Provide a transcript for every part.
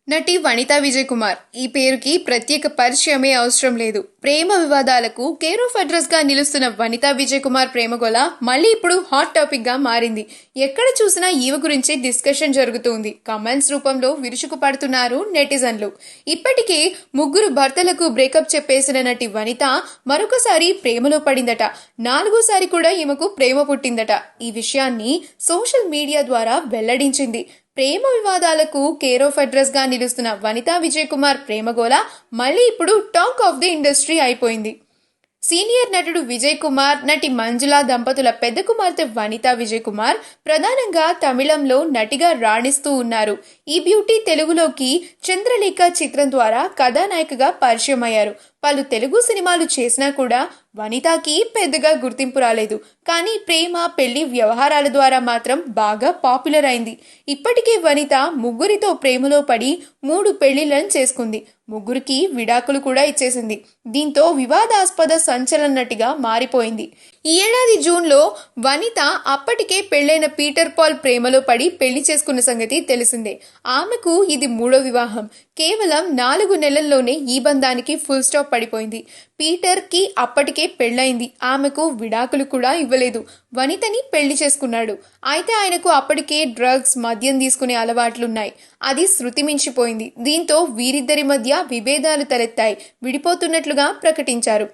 నటి వనితా విజయ్ కుమార్ ఈ పేరుకి ప్రత్యేక పరిచయమే అవసరం లేదు. ప్రేమ వివాదాలకు కేర్ ఆఫ్ అడ్రస్ గా నిలుస్తున్న వనితా విజయ్ కుమార్ ప్రేమగోల మళ్ళీ ఇప్పుడు హాట్ టాపిక్ గా మారింది. ఎక్కడ చూసినా ఈమె గురించి డిస్కషన్ జరుగుతుంది. కమెంట్స్ రూపంలో విరుచుకు పడుతున్నారు నెటిజన్లు. ఇప్పటికే ముగ్గురు భర్తలకు బ్రేకప్ చెప్పేసిన నటి వనిత మరొకసారి ప్రేమలో పడిందట. నాలుగోసారి కూడా ఈమెకు ప్రేమ పుట్టిందట. ఈ విషయాన్ని సోషల్ మీడియా ద్వారా వెల్లడించింది. ప్రేమ వివాదాలకు కేర్ ఆఫ్ అడ్రస్ గా నిలుస్తున్న వనితా విజయ్ కుమార్ ప్రేమగోల మళ్ళీ ఇప్పుడు టాక్ ఆఫ్ ది ఇండస్ట్రీ అయిపోయింది. సీనియర్ నటుడు విజయ్ కుమార్, నటి మంజుల దంపతుల పెద్ద కుమార్తె వనితా విజయ్ కుమార్ ప్రధానంగా తమిళంలో నటిగా రాణిస్తూ ఉన్నారు. ఈ బ్యూటీ తెలుగులోకి చంద్రలేఖ చిత్రం ద్వారా కథానాయికగా పరిచయం అయ్యారు. పలు తెలుగు సినిమాలు చేసినా కూడా వనితాకి పెద్దగా గుర్తింపు రాలేదు. కానీ ప్రేమ, పెళ్లి వ్యవహారాల ద్వారా మాత్రం బాగా పాపులర్ అయింది. ఇప్పటికే వనిత ముగ్గురితో ప్రేమలో పడి 3 పెళ్లిళ్లను చేసుకుంది. ముగ్గురికి విడాకులు కూడా ఇచ్చేసింది. దీంతో వివాదాస్పద సంచలన నటిగా మారిపోయింది. ఈ ఏడాది జూన్లో వనిత అప్పటికే పెళ్లైన పీటర్ పాల్ ప్రేమలో పడి పెళ్లి చేసుకున్న సంగతి తెలిసిందే. ఆమెకు ఇది 3వ వివాహం. కేవలం 4 నెలల్లోనే ఈ బంధానికి ఫుల్ స్టాప్ పడిపోయింది. పీటర్ కి అప్పటికే పెళ్లైంది. ఆమెకు విడాకులు కూడా ఇవ్వలేదు. వనితని పెళ్లి చేసుకున్నాడు. అయితే ఆయనకు అప్పటికే డ్రగ్స్, మద్యం తీసుకునే అలవాట్లున్నాయి. అది శృతి మించిపోయింది. దీంతో వీరిద్దరి మధ్య విభేదాలు తలెత్తాయి. విడిపోతున్నట్లుగా ప్రకటించారు.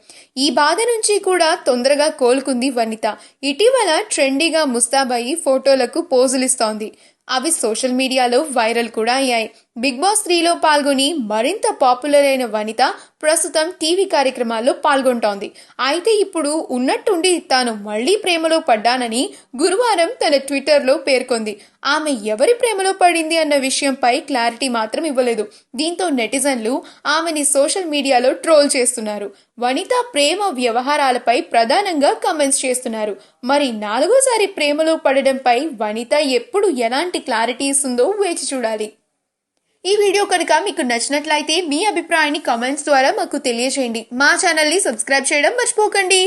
ఈ బాధ నుంచి కూడా తొందరగా కోలుకుంది వనిత. ఇటీవల ట్రెండీగా ముస్తాబాయి ఫోటోలకు పోజులిస్తోంది. అవి సోషల్ మీడియాలో వైరల్ కూడా అయ్యాయి. బిగ్ బాస్ 3లో పాల్గొని మరింత పాపులర్ అయిన వనిత ప్రస్తుతం టీవీ కార్యక్రమాల్లో పాల్గొంటోంది. అయితే ఇప్పుడు ఉన్నట్టుండి తాను మళ్లీ ప్రేమలో పడ్డానని గురువారం తన ట్విట్టర్లో పేర్కొంది. ఆమె ఎవరి ప్రేమలో పడింది అన్న విషయంపై క్లారిటీ మాత్రం ఇవ్వలేదు. దీంతో నెటిజన్లు ఆమెని సోషల్ మీడియాలో ట్రోల్ చేస్తున్నారు. వనిత ప్రేమ వ్యవహారాలపై ప్రధానంగా కమెంట్స్ చేస్తున్నారు. మరి 4వసారి ప్రేమలో పడడంపై వనిత ఎప్పుడు ఎలాంటి క్లారిటీ ఇస్తుందో వేచి చూడాలి. ఈ వీడియో కనుక మీకు నచ్చినట్లయితే మీ అభిప్రాయాన్ని కామెంట్స్ ద్వారా మాకు తెలియజేయండి. మా ఛానల్ని సబ్స్క్రైబ్ చేయడం మర్చిపోకండి.